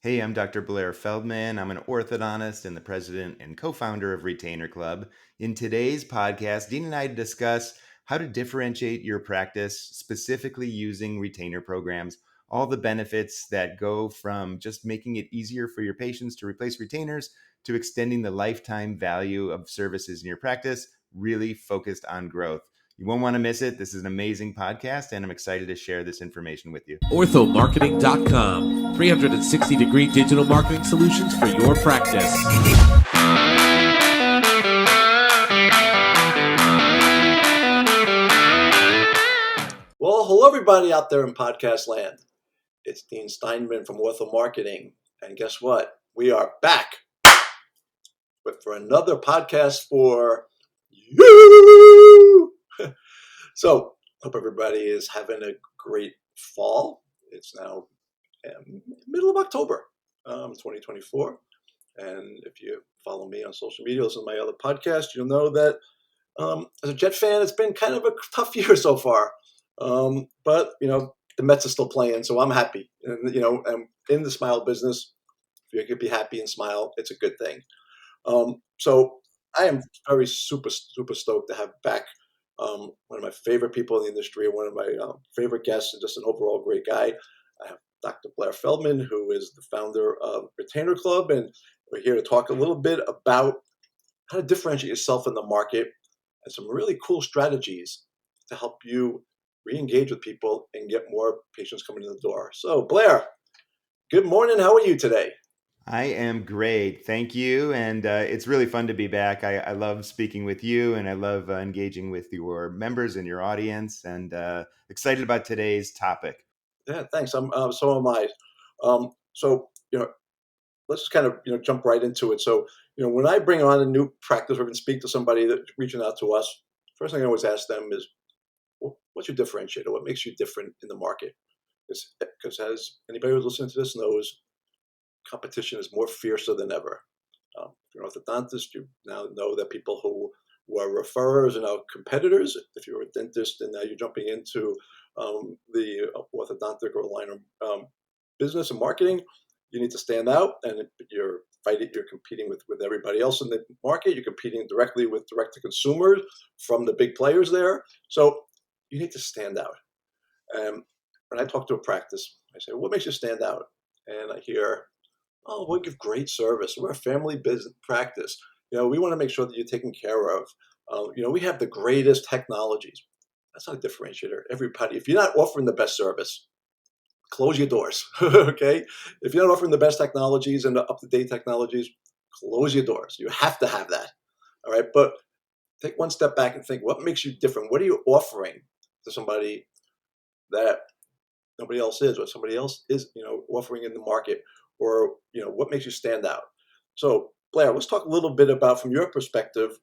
Hey, I'm Dr. Blair Feldman. I'm an orthodontist and the president and co-founder of Retainer Club. In today's podcast, Dean and I discuss how to differentiate your practice, specifically using retainer programs, all the benefits that go from just making it easier for your patients to replace retainers to extending the lifetime value of services in your practice, really focused on growth. You won't want to miss it. This is an amazing podcast, and I'm excited to share this information with you. orthomarketing.com, 360-degree digital marketing solutions for your practice. Well, hello everybody out there in podcast land. It's Dean Steinman from Ortho Marketing, and guess what? We are back for another podcast for you. So, hope everybody is having a great fall. It's now middle of October, 2024. And if you follow me on social media and my other podcast, you'll know that as a Jet fan, it's been kind of a tough year so far. But, the Mets are still playing, so I'm happy. And, I'm in the smile business. If you could be happy and smile, it's a good thing. So I am very super stoked to have back one of my favorite people in the industry, one of my favorite guests, and just an overall great guy. I have Dr. Blair Feldman, who is the founder of Retainer Club, and we're here to talk a little bit about how to differentiate yourself in the market and some really cool strategies to help you re-engage with people and get more patients coming in the door. So, Blair, good morning. How are you today? I am great. Thank you. And it's really fun to be back. I love speaking with you, and I love engaging with your members and your audience, and excited about today's topic. Yeah, thanks. So am I. So, let's just kind of, jump right into it. So, when I bring on a new practice or even speak to somebody that's reaching out to us, first thing I always ask them is, well, what's your differentiator? What makes you different in the market? Because as anybody who's listening to this knows, competition is more fiercer than ever. If you're an orthodontist, you now know that people who are referrers are now competitors. If you're a dentist and now you're jumping into the orthodontic or aligner business and marketing, you need to stand out, and you're competing with everybody else in the market. You're competing directly with direct-to-consumers from the big players there. So you need to stand out. When I talk to a practice, I say, what makes you stand out? And I hear, oh, we give great service. We're a family business practice. We want to make sure that you're taken care of. We have the greatest technologies. That's not a differentiator. Everybody, if you're not offering the best service, close your doors, okay? If you're not offering the best technologies and the up-to-date technologies, close your doors. You have to have that, all right? But take one step back and think, what makes you different? What are you offering to somebody that nobody else is, or somebody else is, offering in the market? Or, what makes you stand out? So, Blair, let's talk a little bit about, from your perspective,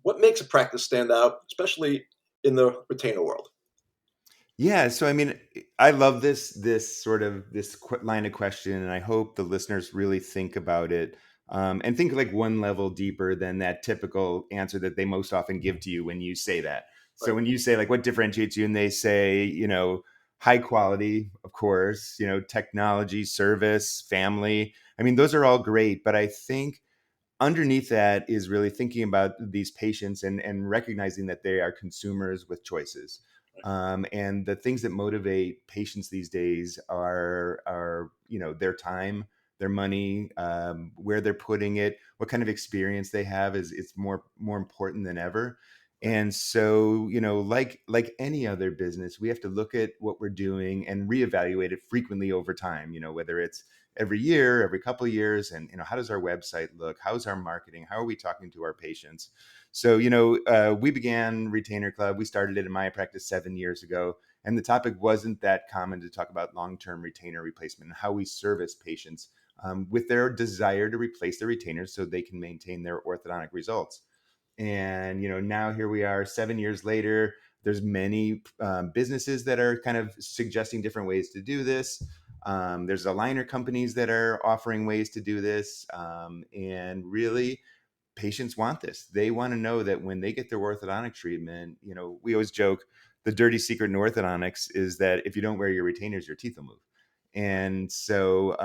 what makes a practice stand out, especially in the retainer world? Yeah, so I mean, I love this line of question, and I hope the listeners really think about it and think like one level deeper than that typical answer that they most often give to you when you say that. So Right. when you say like what differentiates you, and they say, high quality, of course, technology, service, family. I mean, those are all great, but I think underneath that is really thinking about these patients and recognizing that they are consumers with choices. And the things that motivate patients these days are their time, their money, where they're putting it, what kind of experience they have is it's more important than ever. And so, like any other business, we have to look at what we're doing and reevaluate it frequently over time, whether it's every year, every couple of years, and how does our website look? How's our marketing? How are we talking to our patients? So we began Retainer Club. We started it in my practice 7 years ago, and the topic wasn't that common to talk about long-term retainer replacement and how we service patients with their desire to replace their retainers so they can maintain their orthodontic results. And now here we are 7 years later. There's many businesses that are kind of suggesting different ways to do this. There's aligner companies that are offering ways to do this. And really, patients want this. They want to know that when they get their orthodontic treatment, we always joke, the dirty secret in orthodontics is that if you don't wear your retainers, your teeth will move. And so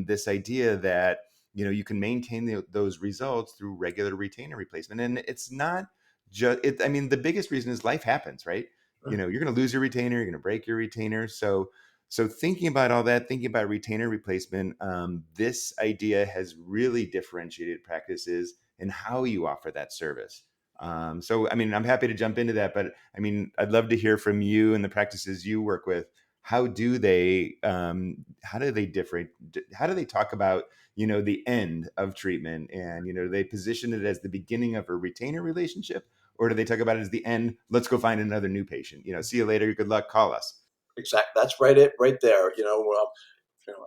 this idea that, you can maintain those results through regular retainer replacement. And it's not just it. I mean, the biggest reason is life happens, right? You're going to lose your retainer, you're going to break your retainer. So thinking about all that, thinking about retainer replacement, this idea has really differentiated practices in how you offer that service. So, I mean, I'm happy to jump into that, but I mean, I'd love to hear from you and the practices you work with. How do they differ? How do they talk about, the end of treatment, and, do they position it as the beginning of a retainer relationship, or do they talk about it as the end? Let's go find another new patient. See you later. Good luck. Call us. Exactly. That's right there. I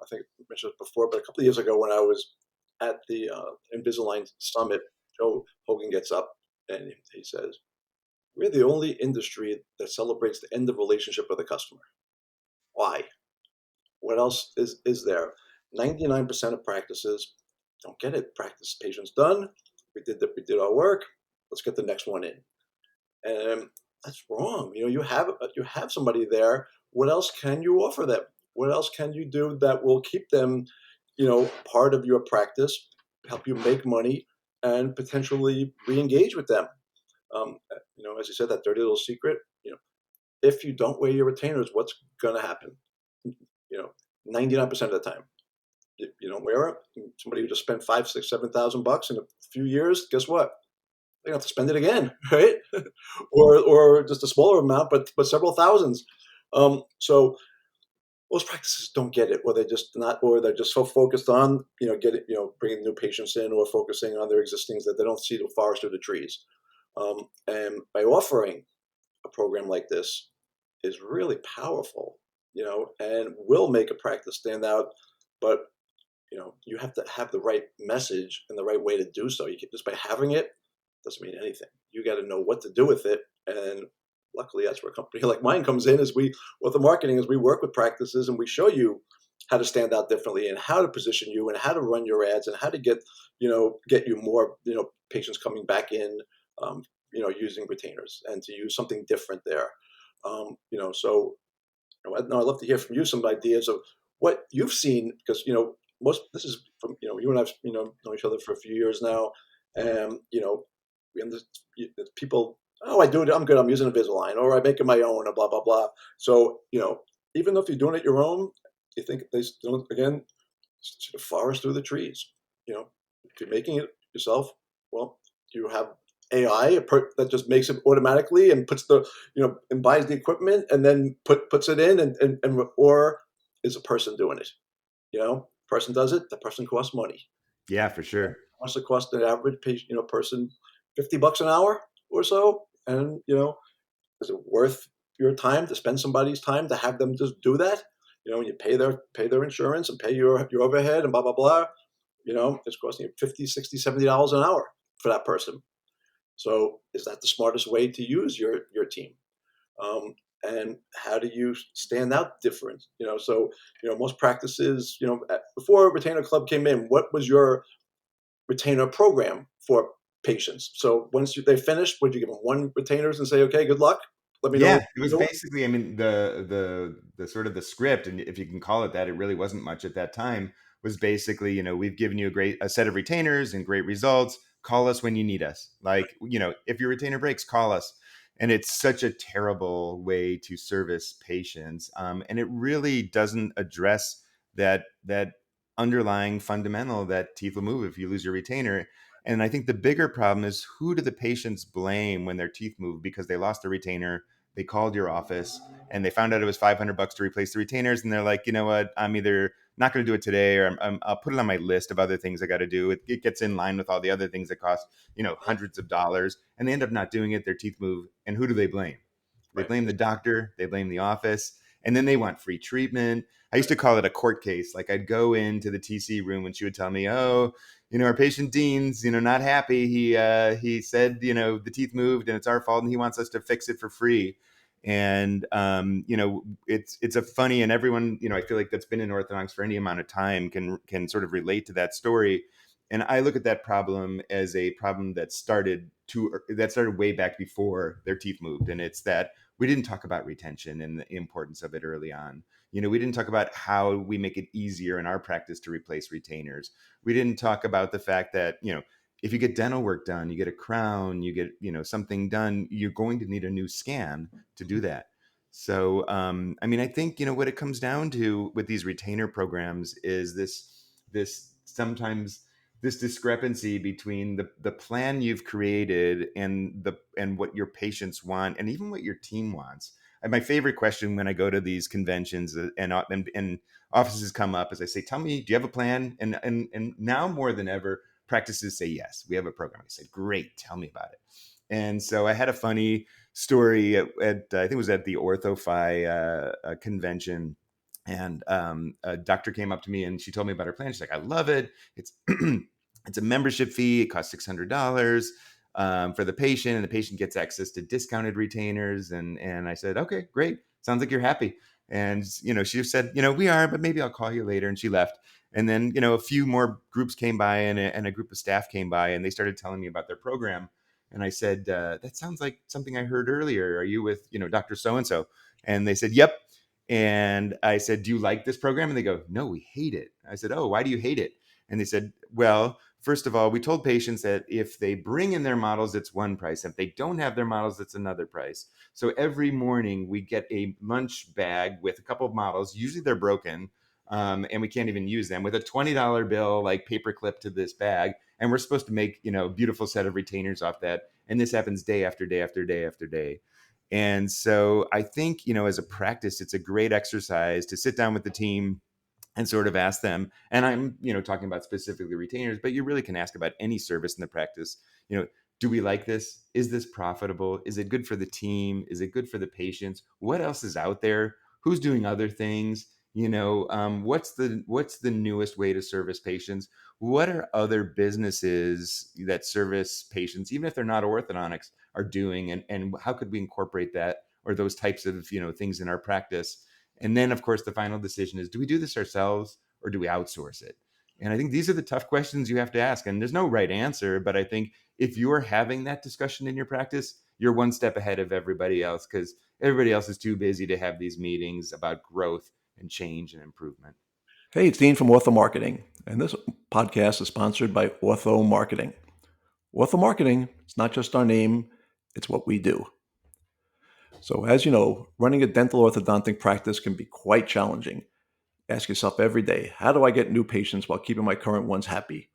think I mentioned it before, but a couple of years ago when I was at the Invisalign Summit, Joe Hogan gets up and he says, "We're the only industry that celebrates the end of relationship with a customer. Why? What else is there? 99% of practices don't get it. Practice patients done. We did our work. Let's get the next one in." And that's wrong. You have somebody there. What else can you offer them? What else can you do that will keep them, part of your practice, help you make money, and potentially re-engage with them? As you said, that dirty little secret. If you don't wear your retainers, what's going to happen? 99% of the time, you don't wear it. Somebody who just spent 5, 6, 7,000 bucks in a few years, guess what? They have to spend it again, right? or just a smaller amount, but several thousands. So most practices don't get it, or they're just so focused on bringing new patients in, or focusing on their existings that they don't see the forest through the trees. And by offering a program like this is really powerful, and will make a practice stand out. But you have to have the right message and the right way to do so. You can, just by having it doesn't mean anything. You got to know what to do with it. And luckily, that's where a company like mine comes in. Ortho Marketing, is we work with practices and we show you how to stand out differently, and how to position you, and how to run your ads, and how to get you more patients coming back in, using retainers, and to use something different there. So I'd love to hear from you some ideas of what you've seen, because this is from you and I've known each other for a few years now, and we people. Oh, I do it. I'm good. I'm using Invisalign, or I make it my own, or blah blah blah. So even though if you're doing it your own, you think they still, again, the forest through the trees. If you're making it yourself, well, do you have AI that just makes it automatically and puts and buys the equipment and then puts it in, or is a person doing it? Person does it. The person costs money. Yeah, for sure. How much it costs an average patient, person? $50 an hour or so, and is it worth your time to spend somebody's time to have them just do that? And you pay their insurance and pay your overhead and blah blah blah. It's costing you $50, $60, $70 an hour for that person. So is that the smartest way to use your team? And how do you stand out different? So most practices, before Retainer Club came in, what was your retainer program for patients? So once they finished, would you give them one retainers and say, okay, good luck? Let me know. Yeah, it was basically, I mean, the sort of the script, and if you can call it that, it really wasn't much at that time, was basically, we've given you a set of retainers and great results. Call us when you need us. Like, if your retainer breaks, call us. And it's such a terrible way to service patients. And it really doesn't address that underlying fundamental that teeth will move if you lose your retainer. And I think the bigger problem is, who do the patients blame when their teeth move because they lost the retainer? They called your office and they found out it was $500 to replace the retainers. And they're like, you know what? I'm either not going to do it today, or I'll put it on my list of other things I got to do. It gets in line with all the other things that cost, hundreds of dollars, and they end up not doing it. Their teeth move. And who do they blame? They blame the doctor. They blame the office. And then they want free treatment. I used to call it a court case. Like, I'd go into the TC room and she would tell me, oh, our patient Dean's, not happy. He said, the teeth moved and it's our fault and he wants us to fix it for free. And, it's a funny, and everyone, I feel like that's been in orthodontics for any amount of time can sort of relate to that story. And I look at that problem as a problem that started way back before their teeth moved. And it's that we didn't talk about retention and the importance of it early on. We didn't talk about how we make it easier in our practice to replace retainers. We didn't talk about the fact that, if you get dental work done, you get a crown, you get, something done, you're going to need a new scan to do that. So, I think, what it comes down to with these retainer programs is this sometimes this discrepancy between the plan you've created and what your patients want, and even what your team wants. And my favorite question when I go to these conventions and offices come up is I say, "Tell me, do you have a plan?" And now more than ever, practices say, "Yes, we have a program." I said, "Great, tell me about it." And so I had a funny story at I think it was at the OrthoFi convention, and a doctor came up to me and she told me about her plan. She's like, "I love it. It's it's a membership fee. It costs $600 for the patient, and the patient gets access to discounted retainers." And I said, "Okay, great. Sounds like you're happy." And she just said, "We are, but maybe I'll call you later." And she left. And then a few more groups came by, and a group of staff came by, and they started telling me about their program. And I said, "That sounds like something I heard earlier. Are you with Dr. So and so?" And they said, "Yep." And I said, "Do you like this program?" And they go, "No, we hate it." I said, "Oh, why do you hate it?" And they said, "Well, first of all, we told patients that if they bring in their models, it's one price. If they don't have their models, it's another price. So every morning we get a lunch bag with a couple of models. Usually they're broken, and we can't even use them, with a $20 bill, like paperclip to this bag. And we're supposed to make, a beautiful set of retainers off that. And this happens day after day after day after day." And so I think, as a practice, it's a great exercise to sit down with the team and sort of ask them. And I'm, talking about specifically retainers, but you really can ask about any service in the practice. Do we like this? Is this profitable? Is it good for the team? Is it good for the patients? What else is out there? Who's doing other things? What's the newest way to service patients? What are other businesses that service patients, even if they're not orthodontics, are doing? And how could we incorporate that, or those types of things in our practice? And then, of course, the final decision is, do we do this ourselves or do we outsource it? And I think these are the tough questions you have to ask. And there's no right answer, but I think if you're having that discussion in your practice, you're one step ahead of everybody else, because everybody else is too busy to have these meetings about growth and change and improvement. Hey, it's Dean from Ortho Marketing, and this podcast is sponsored by Ortho Marketing. Ortho Marketing, it's not just our name, it's what we do. So as you know, running a dental orthodontic practice can be quite challenging. Ask yourself every day, how do I get new patients while keeping my current ones happy?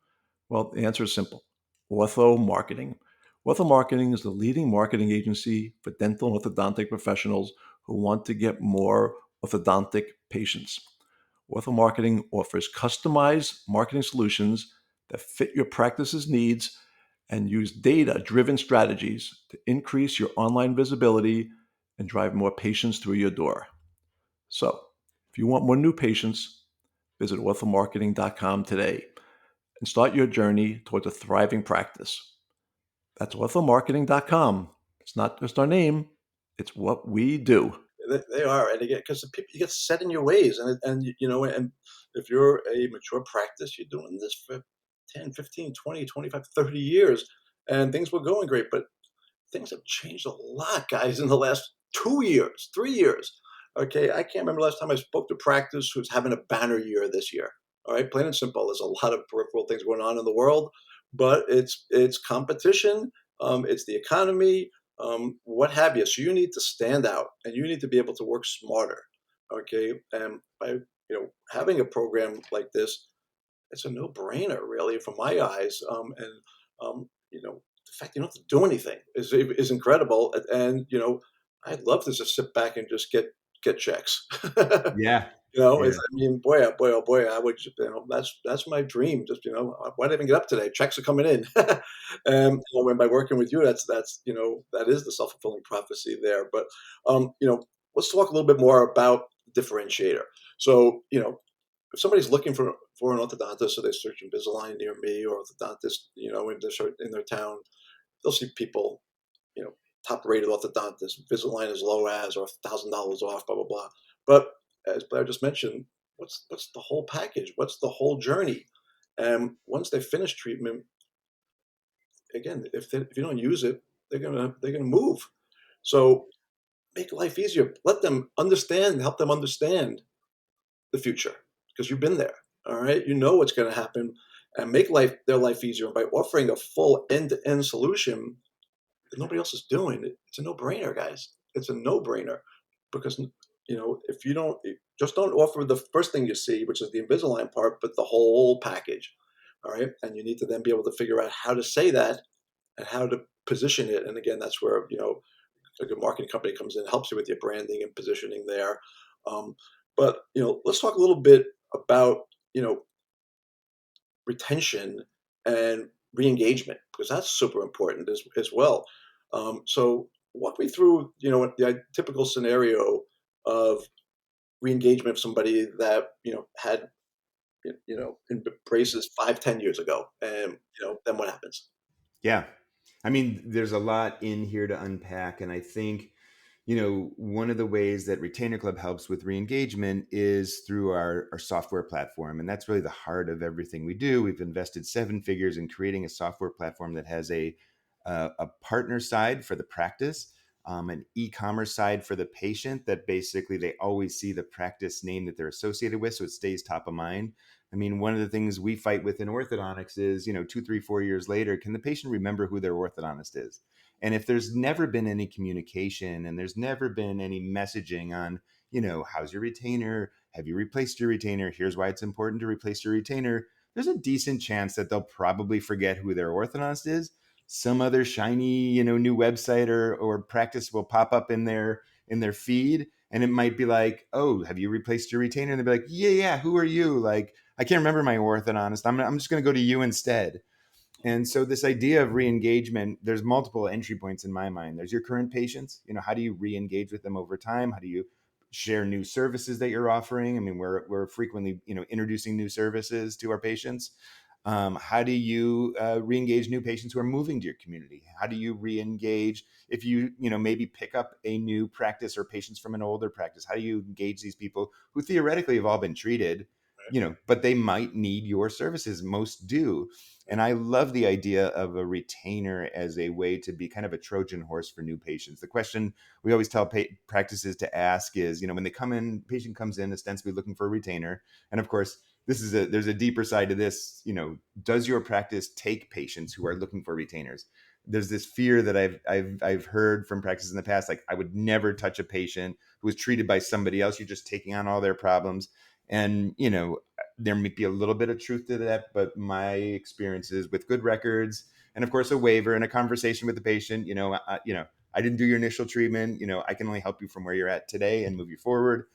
Well, the answer is simple. Ortho Marketing. Ortho Marketing is the leading marketing agency for dental and orthodontic professionals who want to get more orthodontic patients. Ortho Marketing offers customized marketing solutions that fit your practice's needs and use data-driven strategies to increase your online visibility and drive more patients through your door. So, if you want more new patients, visit orthomarketing.com today and start your journey towards a thriving practice. That's orthomarketing.com. It's not just our name, it's what we do. They are, and again, because you get set in your ways, and if you're a mature practice, you're doing this for 10, 15, 20, 25, 30 years, and things were going great, but things have changed a lot, guys, in the last 2 years, 3 years. Okay, I can't remember last time I spoke to practice who's having a banner year this year. All right, plain and simple. There's a lot of peripheral things going on in the world, but it's competition, it's the economy, what have you. So you need to stand out, and you need to be able to work smarter. Okay, and by having a program like this, it's a no-brainer, really, from my eyes. The fact you don't have to do anything is incredible. And I'd love to just sit back and just get checks. Yeah. I mean, boy, oh boy, oh boy, I would. That's my dream. Just why did I even get up today? Checks are coming in. When by working with you, that's that is the self-fulfilling prophecy there. But let's talk a little bit more about differentiator. So if somebody's looking for an orthodontist, so they search Invisalign near me or orthodontist, in their town, they'll see people, top rated orthodontists, Invisalign as low as or $1,000 off, blah blah blah. But as Blair just mentioned, what's the whole package? What's the whole journey? And once they finish treatment, again, if you don't use it, they're gonna move. So make life easier. Let them understand. Help them understand the future because you've been there. All right, you know what's going to happen, and make their life easier. And by offering a full end-to-end solution that nobody else is doing, it's a no-brainer, guys. It's a no-brainer because if you don't just don't offer the first thing you see, which is the Invisalign part, but the whole package. All right, and you need to then be able to figure out how to say that and how to position it. And again, that's where a good marketing company comes in, helps you with your branding and positioning there. Um, but let's talk a little bit about retention and re-engagement because that's super important as well. So walk me through the typical scenario of re-engagement of somebody that had in braces 5-10 years ago, and then what happens? Yeah. I mean, there's a lot in here to unpack. And I think, one of the ways that Retainer Club helps with re-engagement is through our software platform. And that's really the heart of everything we do. We've invested 7 figures in creating a software platform that has a partner side for the practice, an e-commerce side for the patient that basically they always see the practice name that they're associated with. So it stays top of mind. I mean, one of the things we fight with in orthodontics is, 2, 3, 4 years later, can the patient remember who their orthodontist is? And if there's never been any communication and there's never been any messaging on, how's your retainer? Have you replaced your retainer? Here's why it's important to replace your retainer. There's a decent chance that they'll probably forget who their orthodontist is. Some other shiny, new website or practice will pop up in their feed. And it might be like, oh, have you replaced your retainer? And they'll be like, yeah, who are you? Like, I can't remember my orthodontist. I'm just going to go to you instead. And so this idea of re-engagement, there's multiple entry points in my mind. There's your current patients. How do you re-engage with them over time? How do you share new services that you're offering? I mean, we're frequently, introducing new services to our patients. How do you re-engage new patients who are moving to your community? How do you re-engage if you maybe pick up a new practice or patients from an older practice? How do you engage these people who theoretically have all been treated, but they might need your services? Most do. And I love the idea of a retainer as a way to be kind of a Trojan horse for new patients. The question we always tell practices to ask is, when they come in, patient comes in ostensibly looking for a retainer. And of course, there's a deeper side to this. Does your practice take patients who are looking for retainers? There's this fear that I've heard from practices in the past, like I would never touch a patient who was treated by somebody else. You're just taking on all their problems. And, there might be a little bit of truth to that, but my experiences with good records and of course a waiver and a conversation with the patient, I didn't do your initial treatment. I can only help you from where you're at today and move you forward.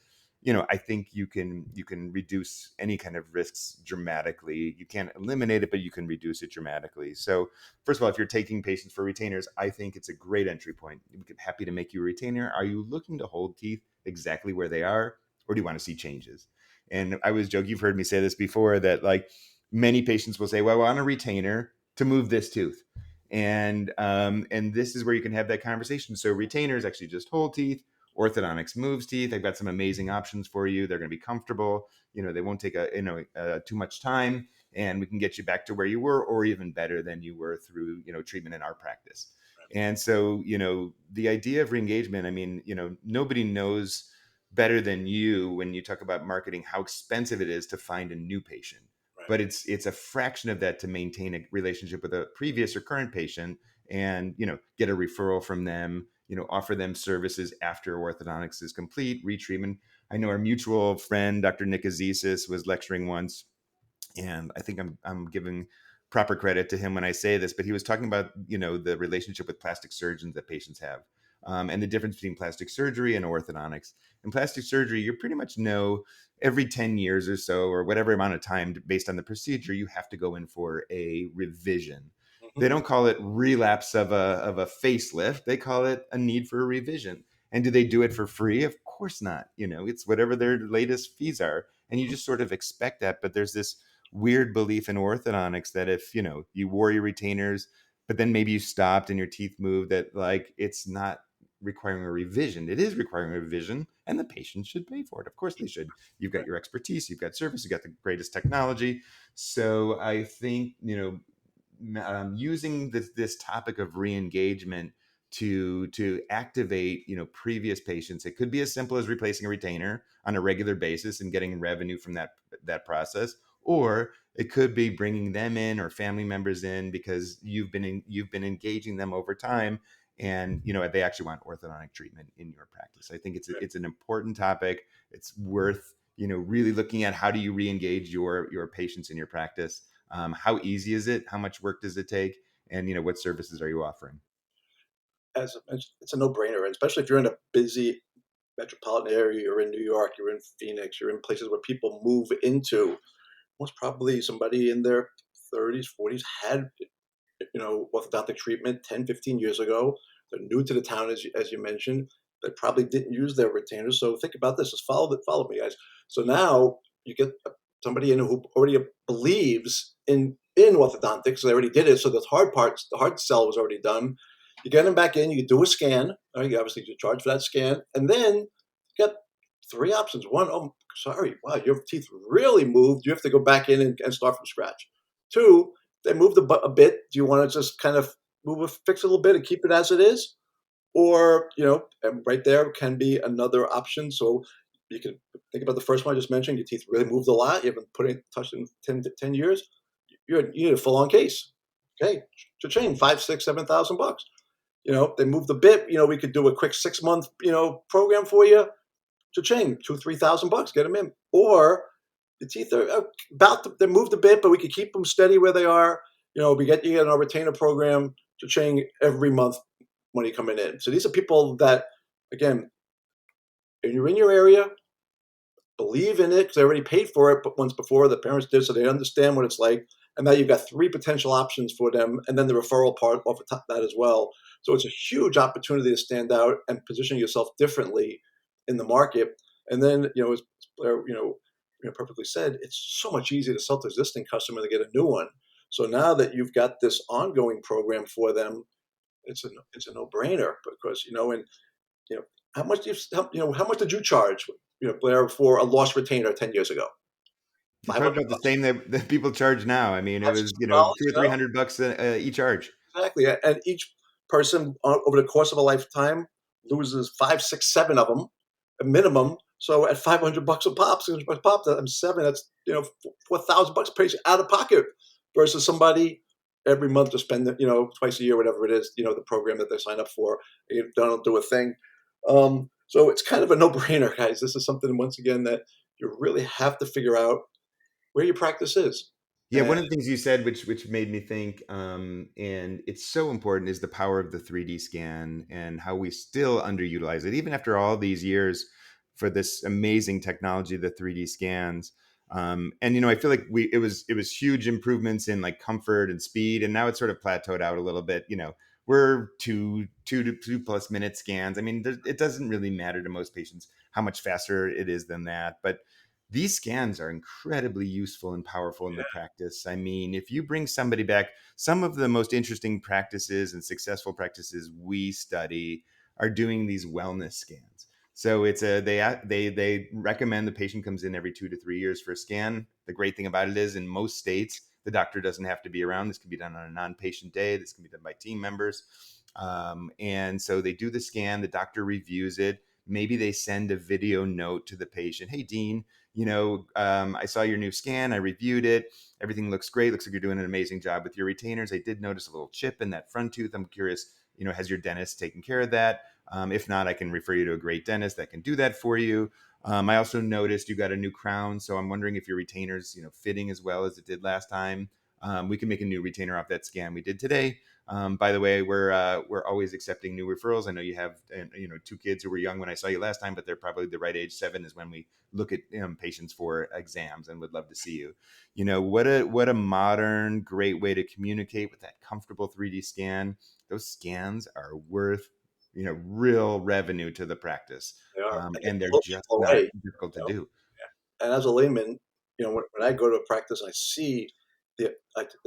I think you can reduce any kind of risks dramatically. You can't eliminate it, but you can reduce it dramatically. So first of all, if you're taking patients for retainers, I think it's a great entry point. We're happy to make you a retainer. Are you looking to hold teeth exactly where they are, or do you want to see changes? And I was joking, you've heard me say this before, that like many patients will say, well, I want a retainer to move this tooth. And this is where you can have that conversation. So retainers actually just hold teeth. Orthodontics moves teeth. I've got some amazing options for you. They're going to be comfortable. They won't take too much time, and we can get you back to where you were, or even better than you were through treatment in our practice. And so the idea of reengagement. I mean, nobody knows better than you when you talk about marketing how expensive it is to find a new patient. Right. But it's a fraction of that to maintain a relationship with a previous or current patient, and get a referral from them. Offer them services after orthodontics is complete, retreatment. I know our mutual friend, Dr. Nick Azisis, was lecturing once, and I think I'm giving proper credit to him when I say this, but he was talking about, the relationship with plastic surgeons that patients have, and the difference between plastic surgery and orthodontics. In plastic surgery, you pretty much know every 10 years or so, or whatever amount of time based on the procedure, you have to go in for a revision. They don't call it relapse of a facelift. They call it a need for a revision. And do they do it for free? Of course not. It's whatever their latest fees are. And you just sort of expect that. But there's this weird belief in orthodontics that if, you wore your retainers, but then maybe you stopped and your teeth moved, that like it's not requiring a revision. It is requiring a revision, and the patient should pay for it. Of course they should. You've got your expertise, you've got service, you've got the greatest technology. So I think, using this topic of re-engagement to activate, previous patients. It could be as simple as replacing a retainer on a regular basis and getting revenue from that process, or it could be bringing them in or family members in because you've been engaging them over time, and they actually want orthodontic treatment in your practice. I think it's an important topic. It's worth really looking at how do you re-engage your patients in your practice. How easy is it? How much work does it take? And what services are you offering? As I mentioned, it's a no-brainer, and especially if you're in a busy metropolitan area, you're in New York, you're in Phoenix, you're in places where people move into. Most probably somebody in their 30s, 40s had, orthodontic treatment 10, 15 years ago. They're new to the town, as you mentioned. They probably didn't use their retainers. So think about this. Just follow me, guys. So now you get somebody in who already believes in orthodontics. They already did it. So the hard sell was already done. You get them back in. You do a scan. Right? You obviously charge for that scan, and then you get three options. One, oh, sorry, wow, your teeth really moved. You have to go back in and start from scratch. Two, they moved a bit. Do you want to just kind of fix it a little bit and keep it as it is? Or, and right there can be another option. So you can think about the first one I just mentioned. Your teeth really moved a lot. You haven't touched in 10 years. You need a full-on case. Okay, cha-ching, 5, 6, 7,000 bucks. They moved a bit. We could do a quick 6-month, program for you. Cha-ching, 2, 3,000 bucks, get them in. Or the teeth are they moved a bit, but we could keep them steady where they are. We get you in our retainer program, cha-ching, every month money coming in. So these are people that, again, if you're in your area, believe in it because they already paid for it but once before, the parents did, so they understand what it's like. And now you've got 3 potential options for them, and then the referral part off the top of that as well. So it's a huge opportunity to stand out and position yourself differently in the market. And then, as Blair, perfectly said, it's so much easier to sell to existing customer to get a new one. So now that you've got this ongoing program for them, it's a no-brainer because, how much how much did you charge, Blair, for a lost retainer 10 years ago? Probably 500 about the bucks. same that people charge now. I mean, it was $500, two or $300 each charge. Exactly. And each person over the course of a lifetime loses 5, 6, 7 of them, a minimum. So at $500 a pop, that's 7. That's 4,000 bucks pays out of pocket versus somebody every month to spend twice a year, whatever it is, the program that they sign up for. You don't do a thing. So it's kind of a no-brainer, guys. This is something once again that you really have to figure out where your practice is. Yeah, one of the things you said, which made me think, and it's so important, is the power of the 3D scan and how we still underutilize it, even after all these years, for this amazing technology, the 3D scans. And I feel like it was huge improvements in like comfort and speed, and now it's sort of plateaued out a little bit. We're two to 2+ minute scans. I mean, it doesn't really matter to most patients how much faster it is than that, but these scans are incredibly useful and powerful in the practice. I mean, if you bring somebody back, some of the most interesting practices and successful practices we study are doing these wellness scans. So they recommend the patient comes in every 2 to 3 years for a scan. The great thing about it is in most states, the doctor doesn't have to be around. This can be done on a non-patient day. This can be done by team members. And so they do the scan, the doctor reviews it. Maybe they send a video note to the patient. Hey, Dean, I saw your new scan. I reviewed it. Everything looks great. Looks like you're doing an amazing job with your retainers. I did notice a little chip in that front tooth. I'm curious, has your dentist taken care of that? If not, I can refer you to a great dentist that can do that for you. I also noticed you got a new crown. So I'm wondering if your retainers, fitting as well as it did last time. We can make a new retainer off that scan we did today. By the way, we're always accepting new referrals. I know you have 2 kids who were young when I saw you last time, but they're probably the right age. 7 is when we look at patients for exams, and would love to see you. What a modern, great way to communicate with that comfortable 3D scan. Those scans are worth real revenue to the practice, They are, and they and they're blow just people not away. difficult to do. And as a layman, when I go to a practice and I see the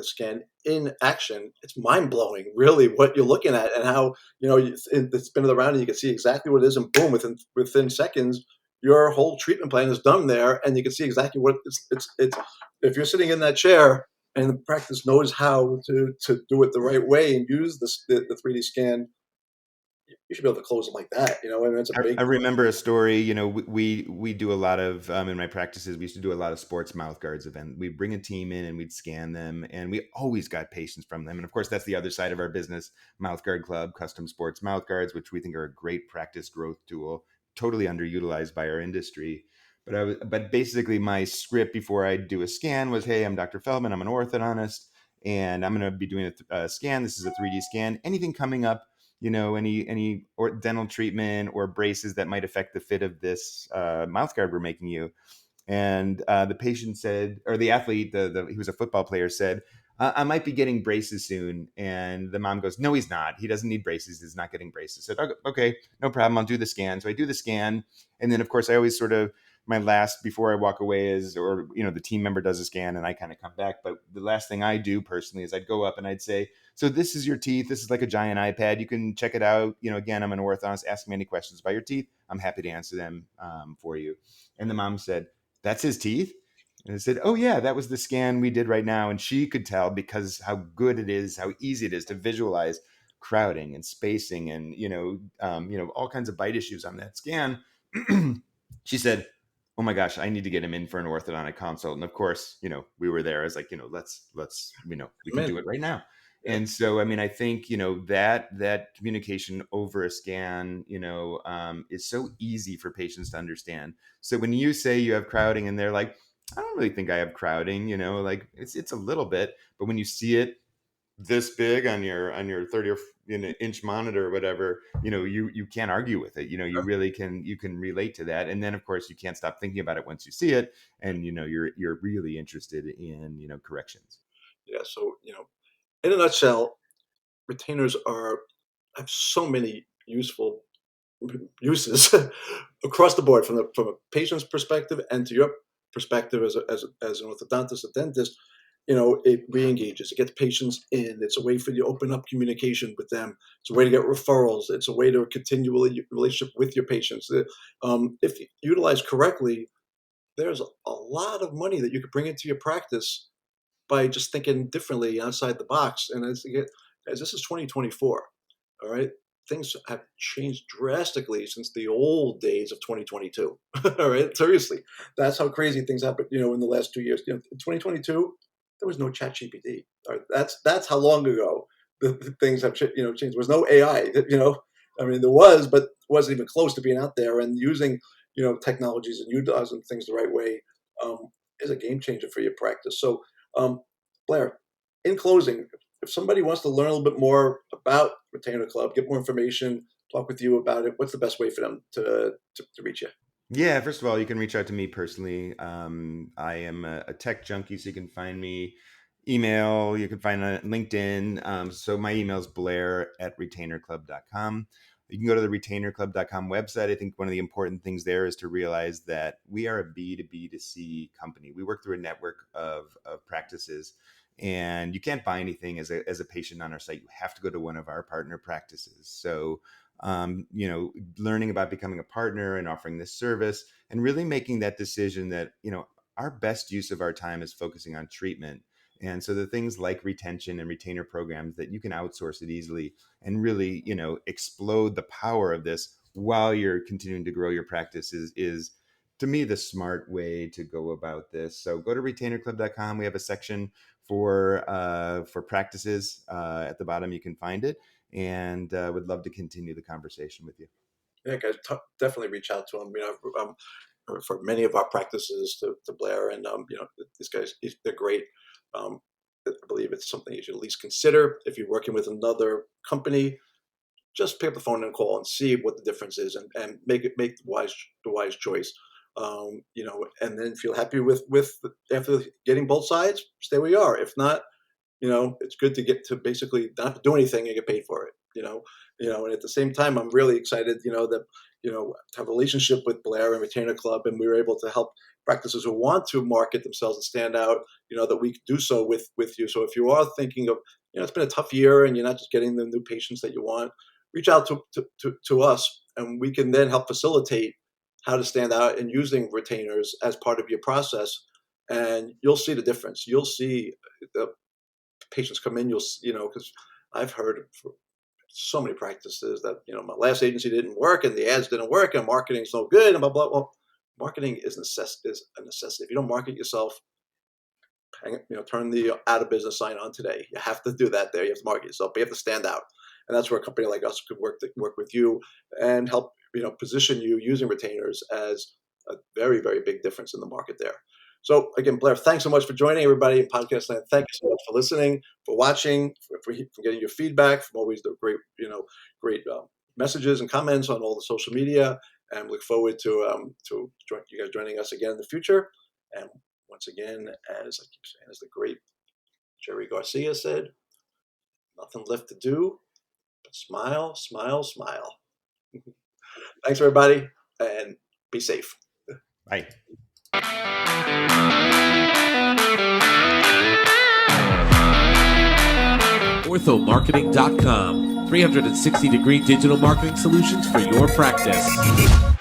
scan in action, it's mind blowing, really, what you're looking at and how it's spinning around and you can see exactly what it is, and boom, within seconds, your whole treatment plan is done there, and you can see exactly what it's. If you're sitting in that chair and the practice knows how to do it the right way and use the 3D scan, you should be able to close them like that. I mean, it's a I big. remember a story. We do a lot of in my practices. We used to do a lot of sports mouth guards event. We'd bring a team in and we'd scan them, and we always got patients from them. And of course, that's the other side of our business, Mouth Guard Club, custom sports mouth guards, which we think are a great practice growth tool, totally underutilized by our industry. But basically, my script before I do a scan was, "Hey, I'm Dr. Feldman. I'm an orthodontist, and I'm going to be doing a scan. This is a 3D scan. Anything coming up, any or dental treatment or braces that might affect the fit of this mouth guard we're making you." And the patient said, or the athlete, he was a football player, said, "I might be getting braces soon." And the mom goes, "No, he's not. He doesn't need braces. He's not getting braces." I said, "Okay, no problem. I'll do the scan." So I do the scan. And then, of course, I always sort of, my last before I walk away is, or, the team member does a scan and I kind of come back. But the last thing I do personally is I'd go up and I'd say, "So this is your teeth. This is like a giant iPad. You can check it out. Again, I'm an orthodontist. Ask me any questions about your teeth. I'm happy to answer them for you." And the mom said, "That's his teeth?" And I said, "Oh yeah, that was the scan we did right now." And she could tell because how good it is, how easy it is to visualize crowding and spacing and all kinds of bite issues on that scan. She said, "Oh my gosh, I need to get him in for an orthodontic consult." And of course, we were there. I was like, let's we I'm can in. do it right now. Yeah. And so, I mean, I think, that communication over a scan, is so easy for patients to understand. So when you say you have crowding and they're like, "I don't really think I have crowding," like it's a little bit, but when you see it this big on your 30 or inch monitor or whatever, you can't argue with it. You really you can relate to that. And then of course you can't stop thinking about it once you see it, and you're really interested in corrections. Yeah. So, in a nutshell, retainers have so many useful uses across the board from a patient's perspective and to your perspective as an orthodontist, a dentist. It re-engages, it gets patients in, it's a way for you to open up communication with them, it's a way to get referrals, it's a way to continually relationship with your patients. If utilized correctly, there's a lot of money that you could bring into your practice by just thinking differently outside the box. And as this is 2024, all right, things have changed drastically since the old days of 2022. All right, seriously, that's how crazy things happened. In the last 2 years. In 2022, there was no Chat GPT. All right, that's how long ago the things have changed. There was no AI. I mean, there was, but it wasn't even close to being out there. And using technologies and utilizing things the right way is a game changer for your practice. So, Blair, in closing, if somebody wants to learn a little bit more about Retainer Club, get more information, talk with you about it, what's the best way for them to reach you? Yeah, first of all, you can reach out to me personally. I am a tech junkie, so you can find me email, you can find on LinkedIn. So my email is blair@retainerclub.com. You can go to the retainerclub.com website. I think one of the important things there is to realize that we are a B2B2C company. We work through a network of practices, and you can't buy anything as a patient on our site. You have to go to one of our partner practices. So learning about becoming a partner and offering this service and really making that decision that, our best use of our time is focusing on treatment. And so the things like retention and retainer programs that you can outsource it easily and really, explode the power of this while you're continuing to grow your practice is to me the smart way to go about this. So go to retainerclub.com. We have a section for practices. At the bottom, you can find it, and would love to continue the conversation with you. Yeah, guys, definitely reach out to them. For many of our practices to Blair, and these guys, they're great. Um, I believe it's something you should at least consider if you're working with another company. Just pick up the phone and call and see what the difference is, and make the wise choice. And then feel happy with after getting both sides, stay where you are. If not, it's good to get to basically not do anything and get paid for it. And at the same time, I'm really excited, that to have a relationship with Blair and Retainer Club, and we were able to help practices who want to market themselves and stand out. That we could do so with you. So if you are thinking of, it's been a tough year and you're not just getting the new patients that you want, reach out to us, and we can then help facilitate how to stand out and using retainers as part of your process. And you'll see the difference. You'll see the patients come in. Because I've heard so many practices that, my last agency didn't work and the ads didn't work and marketing's no good and blah, blah, blah. Well, marketing is a necessity. If you don't market yourself, turn the out of business sign on today. You have to do that there. You have to market yourself, but you have to stand out. And that's where a company like us could work with you and help, position you using retainers as a very, very big difference in the market there. So again, Blair, thanks so much for joining everybody in podcast land. Thank you so much for listening, for watching, for getting your feedback, from always the great, great messages and comments on all the social media. And look forward to you guys joining us again in the future. And once again, as I keep saying, as the great Jerry Garcia said, nothing left to do but smile, smile, smile. Thanks, everybody, and be safe. Bye. orthomarketing.com, 360-degree digital marketing solutions for your practice.